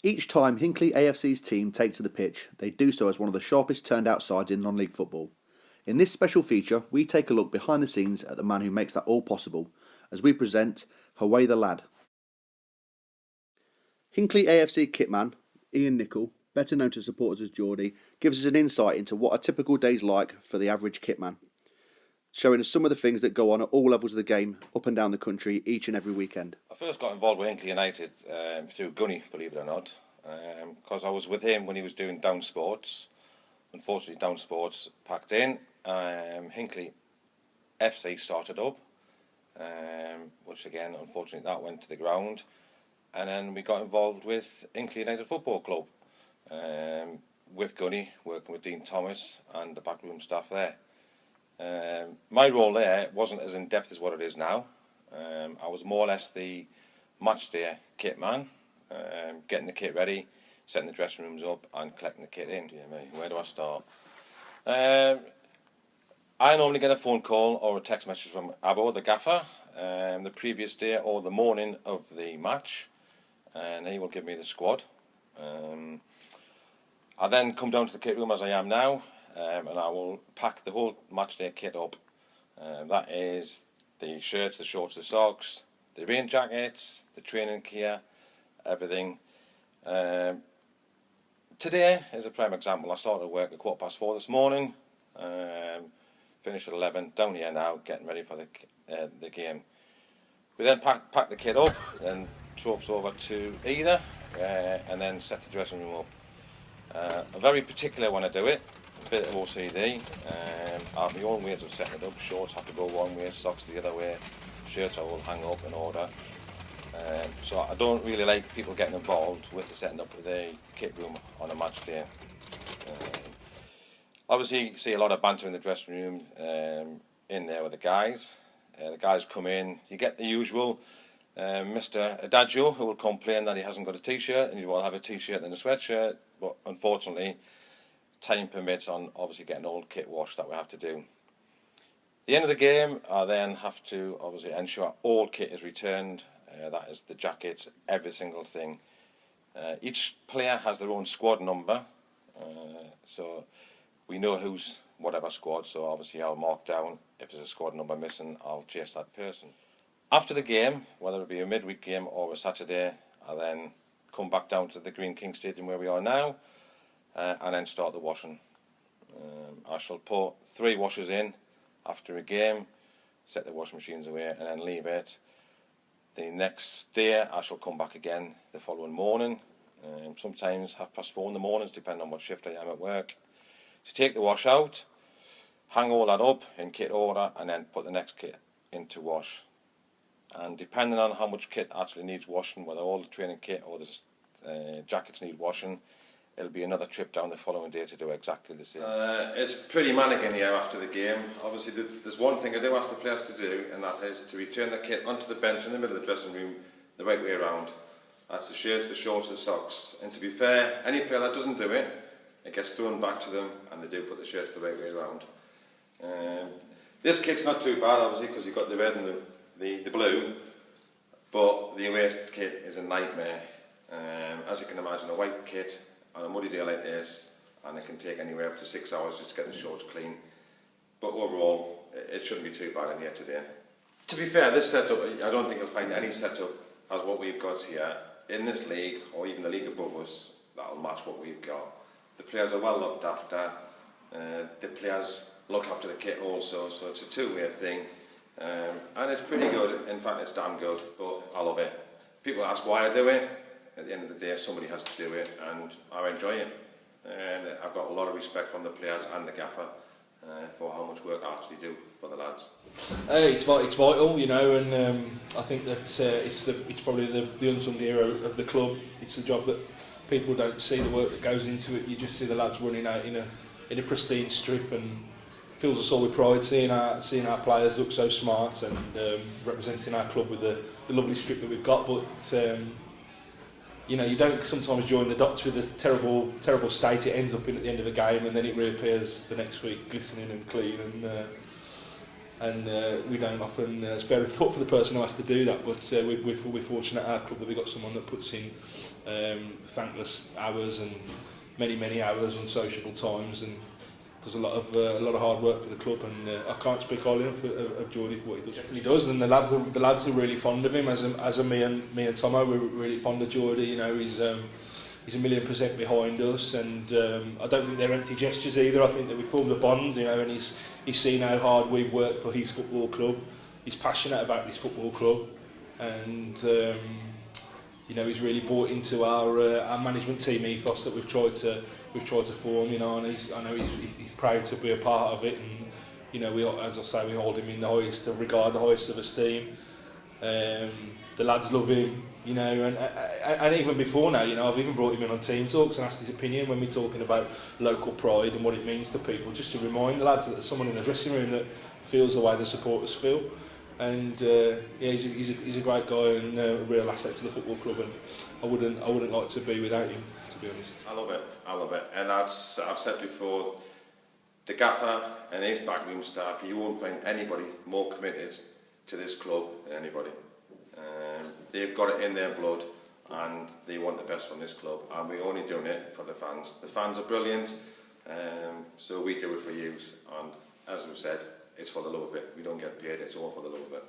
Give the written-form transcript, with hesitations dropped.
Each time Hinckley AFC's team takes to the pitch, they do so as one of the sharpest turned out sides in non-league football. In this special feature, we take a look behind the scenes at the man who makes that all possible, as we present HOWAY the Lad. Hinckley AFC kitman, Ian Nicol, better known to supporters as Geordie, gives us an insight into what a typical day's like for the average kitman, showing us some of the things that go on at all levels of the game, up and down the country, each and every weekend. I first got involved with Hinckley United through Gunny, believe it or not, because I was with him when he was doing Down Sports. Unfortunately, Down Sports packed in. Hinckley FC started up, which again, unfortunately, that went to the ground. And then we got involved with Hinckley United Football Club, with Gunny, working with Dean Thomas and the backroom staff there. My role there wasn't as in-depth as what it is now. I was more or less the match day kit man, getting the kit ready, setting the dressing rooms up and collecting the kit in. Where do I start? I normally get a phone call or a text message from Abbo, the gaffer, the previous day or the morning of the match, and he will give me the squad. I then come down to the kit room as I am now, and I will pack the whole match day kit up. That is the shirts, the shorts, the socks, the rain jackets, the training gear, everything. Today is a prime example. I started work at 4:15 this morning, finished at 11, down here now, getting ready for the game. We then pack the kit up, and troops over to either, and then set the dressing room up. I'm very particular when I do it, a bit of OCD. I have my own ways of setting it up. Shorts have to go one way, socks the other way, shirts I will hang up in order. So I don't really like people getting involved with the setting up of the kit room on a match day. Obviously, you see a lot of banter in the dressing room in there with the guys. The guys come in, you get the usual Mr. Adagio who will complain that he hasn't got a t-shirt and you will have a t-shirt and a sweatshirt, but unfortunately time permits on obviously getting all kit washed that we have to do. At the end of the game, I then have to obviously ensure all kit is returned. That is the jackets, every single thing. Each player has their own squad number, so we know who's whatever squad, so obviously I'll mark down if there's a squad number missing, I'll chase that person. After the game, whether it be a midweek game or a Saturday, I then come back down to the Green King Stadium where we are now, and then start the washing. I shall put 3 washers in after a game, set the washing machines away and then leave it. The next day I shall come back again the following morning, sometimes 4:30 in the mornings, depending on what shift I am at work, to take the wash out, hang all that up in kit order and then put the next kit into wash. And depending on how much kit actually needs washing, whether all the training kit or the jackets need washing, it'll be another trip down the following day to do exactly the same. It's pretty manic in here after the game. Obviously there's one thing I do ask the players to do, and that is to return the kit onto the bench in the middle of the dressing room the right way around. That's the shirts, the shorts, the socks. And to be fair, any player that doesn't do it, it gets thrown back to them and they do put the shirts the right way around. This kit's not too bad obviously because you've got the red and the blue, but the away kit is a nightmare. As you can imagine, a white kit on a muddy day like this, and it can take anywhere up to 6 hours just to get the shorts clean. But overall, it shouldn't be too bad in here today. To be fair, this setup, I don't think you'll find any setup as what we've got here in this league, or even the league above us, that'll match what we've got. The players are well looked after, the players look after the kit also, so it's a two-way thing. And it's pretty good, in fact it's damn good, but I love it. People ask why I do it. At the end of the day, somebody has to do it, and I enjoy it. And I've got a lot of respect from the players and the gaffer for how much work I actually do for the lads. It's vital, you know, and I think that it's probably the unsung hero of the club. It's the job that people don't see the work that goes into it. You just see the lads running out in a pristine strip, and fills us all with pride seeing our players look so smart and representing our club with the lovely strip that we've got. But you know, you don't sometimes join the dots with the terrible state it ends up in at the end of a game, and then it reappears the next week glistening and clean. And and we don't often spare a thought for the person who has to do that, but we're fortunate at our club that we've got someone that puts in thankless hours and many hours, unsociable times, and does a lot of hard work for the club, and I can't speak highly enough of Geordie for what he does. Definitely does, and the lads are really fond of him. As me and Tomo, we're really fond of Geordie. You know, he's 1,000,000% behind us, and I don't think they're empty gestures either. I think that we formed a bond, you know, and he's seen how hard we've worked for his football club. He's passionate about this football club, and you know, he's really bought into our management team ethos that we've tried to form, you know, and I know he's proud to be a part of it, and you know, as I say, we hold him in the highest of regard, the highest of esteem. The lads love him, you know, and even before now, you know, I've even brought him in on team talks and asked his opinion when we're talking about local pride and what it means to people, just to remind the lads that there's someone in the dressing room that feels the way the supporters feel. And yeah, he's a great guy and a real asset to the football club, and I wouldn't like to be without him, to be honest. I love it, and I've said before, the gaffer and his backroom staff, you won't find anybody more committed to this club than anybody. They've got it in their blood, and they want the best from this club, and we're only doing it for the fans. The fans are brilliant, so we do it for you, and as we've said, it's for the love of it. We don't get paid, it's all for the love of it.